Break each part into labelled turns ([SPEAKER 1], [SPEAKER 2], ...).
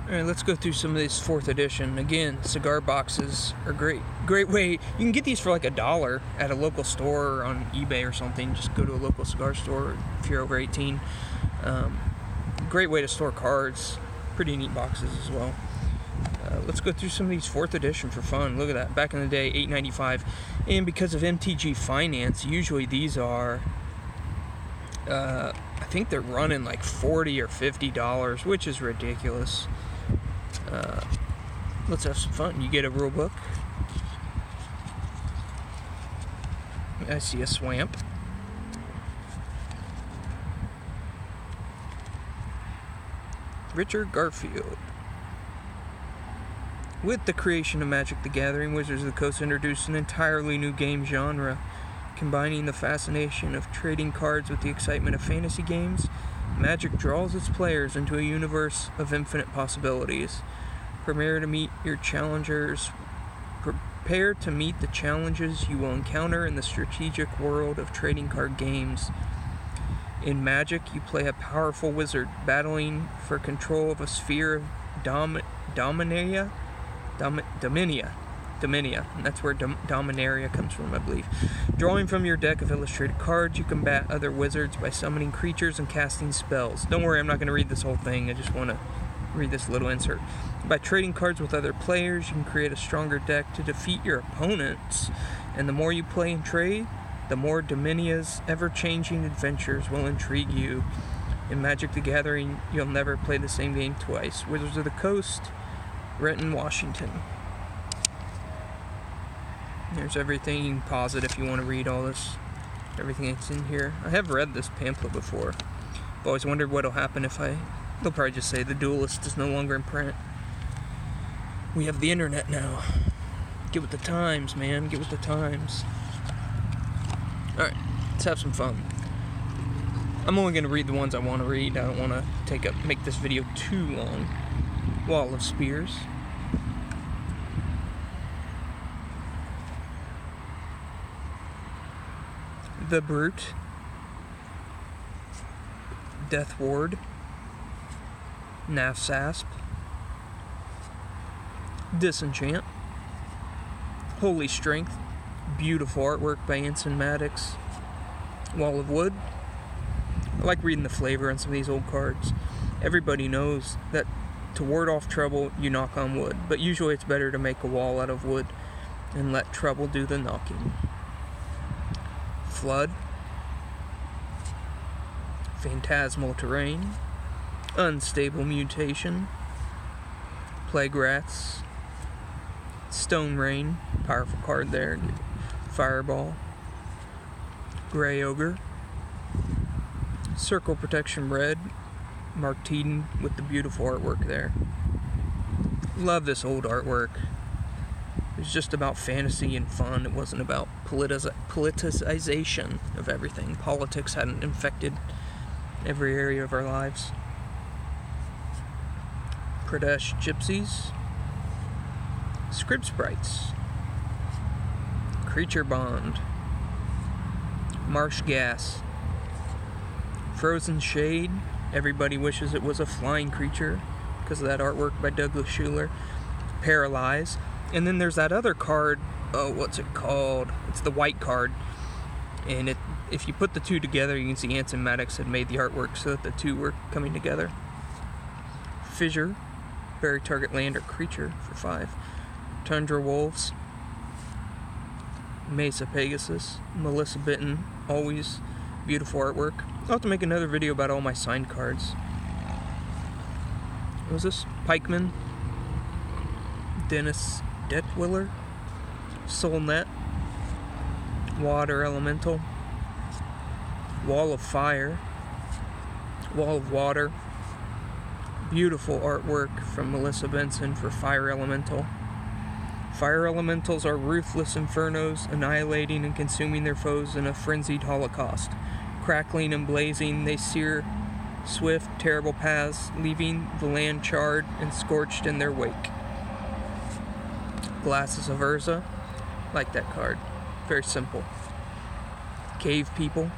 [SPEAKER 1] Alright, let's go through some of these 4th edition. Again, cigar boxes are great. Great way. You can get these for like $1 at a local store or on eBay or something. Just go to a local cigar store if you're over 18. Great way to store cards. Pretty neat boxes as well. Let's go through some of these 4th edition for fun. Look at that. Back in the day, $8.95. And because of MTG Finance, usually these are... I think they're running like $40 or $50, which is ridiculous. Let's have some fun. You get a rule book. I see a swamp. Richard Garfield. With the creation of Magic the Gathering, Wizards of the Coast introduced an entirely new game genre, combining the fascination of trading cards with the excitement of fantasy games. Magic draws its players into a universe of infinite possibilities. Prepare to meet the challenges you will encounter in the strategic world of trading card games. In Magic, you play a powerful wizard battling for control of a sphere of Dominia. And that's where Dominaria comes from, I believe. Drawing from your deck of illustrated cards, you combat other wizards by summoning creatures and casting spells. Don't worry, I'm not going to read this whole thing. I just want to read this little insert. By trading cards with other players, you can create a stronger deck to defeat your opponents. And the more you play and trade, the more Dominia's ever-changing adventures will intrigue you. In Magic the Gathering, you'll never play the same game twice. Wizards of the Coast, Renton, Washington. There's everything. You can pause it if you want to read all this, everything that's in here. I have read this pamphlet before. I've always wondered what'll happen if they'll probably just say the Duelist is no longer in print. We have the internet now. Get with the times, man. Get with the times. Alright, let's have some fun. I'm only going to read the ones I want to read. I don't want to make this video too long. Wall of Spears. The Brute. Death Ward. Nafsasp. Disenchant. Holy Strength. Beautiful artwork by Anson Maddox. Wall of Wood. I like reading the flavor on some of these old cards. Everybody knows that to ward off trouble, you knock on wood, but usually it's better to make a wall out of wood and let trouble do the knocking. Flood. Phantasmal Terrain. Unstable Mutation. Plague Rats. Stone Rain, powerful card there. Fireball. Grey Ogre. Circle Protection Red. Mark Teeden with the beautiful artwork there. Love this old artwork. It was just about fantasy and fun. It wasn't about politicization of everything. Politics hadn't infected every area of our lives. Pradesh Gypsies. Script Sprites. Creature Bond. Marsh Gas. Frozen Shade. Everybody wishes it was a flying creature because of that artwork by Douglas Schuler. Paralyze. And then there's that other card. Oh, what's it called? It's the white card. And if you put the two together, you can see Anson Maddox had made the artwork so that the two were coming together. Fissure. Bury target land or creature for 5. Tundra Wolves. Mesa Pegasus. Melissa Bitten. Always beautiful artwork. I'll have to make another video about all my signed cards. What was this? Pikeman. Dennis Detwiller. Soulnet. Water Elemental. Wall of Fire. Wall of Water. Beautiful artwork from Melissa Benson for Fire Elemental. Fire Elementals are ruthless infernos, annihilating and consuming their foes in a frenzied holocaust. Crackling and blazing, they sear swift, terrible paths, leaving the land charred and scorched in their wake. Glasses of Urza. Like that card. Very simple. Cave People.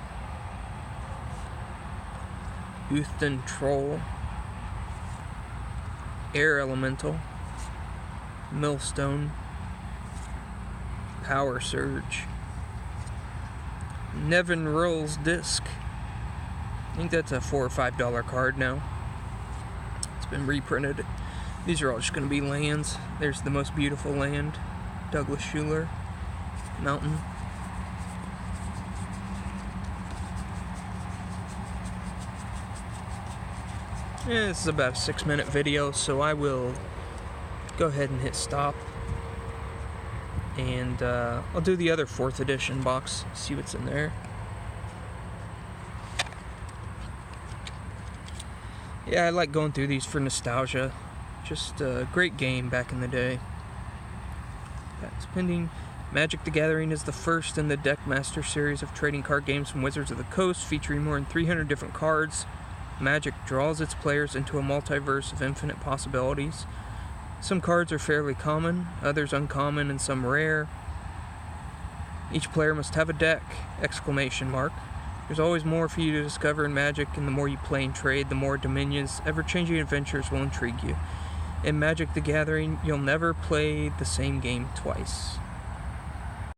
[SPEAKER 1] Uthden Troll. Air Elemental, Millstone, Power Surge, Nevin Rolls Disc. I think that's a $4 or $5 card now. It's been reprinted. These are all just going to be lands. There's the Most Beautiful Land, Douglas Schuler, Mountain. Yeah, this is about a 6-minute video, so I will go ahead and hit stop. And I'll do the other 4th edition box, see what's in there. Yeah, I like going through these for nostalgia. Just a great game back in the day. That's pending. Magic the Gathering is the first in the Deckmaster series of trading card games from Wizards of the Coast, featuring more than 300 different cards. Magic draws its players into a multiverse of infinite possibilities. Some cards are fairly common, others uncommon, and some rare. Each player must have a deck! Exclamation mark. There's always more for you to discover in Magic, and the more you play and trade, the more Dominion's ever-changing adventures will intrigue you. In Magic the Gathering, you'll never play the same game twice.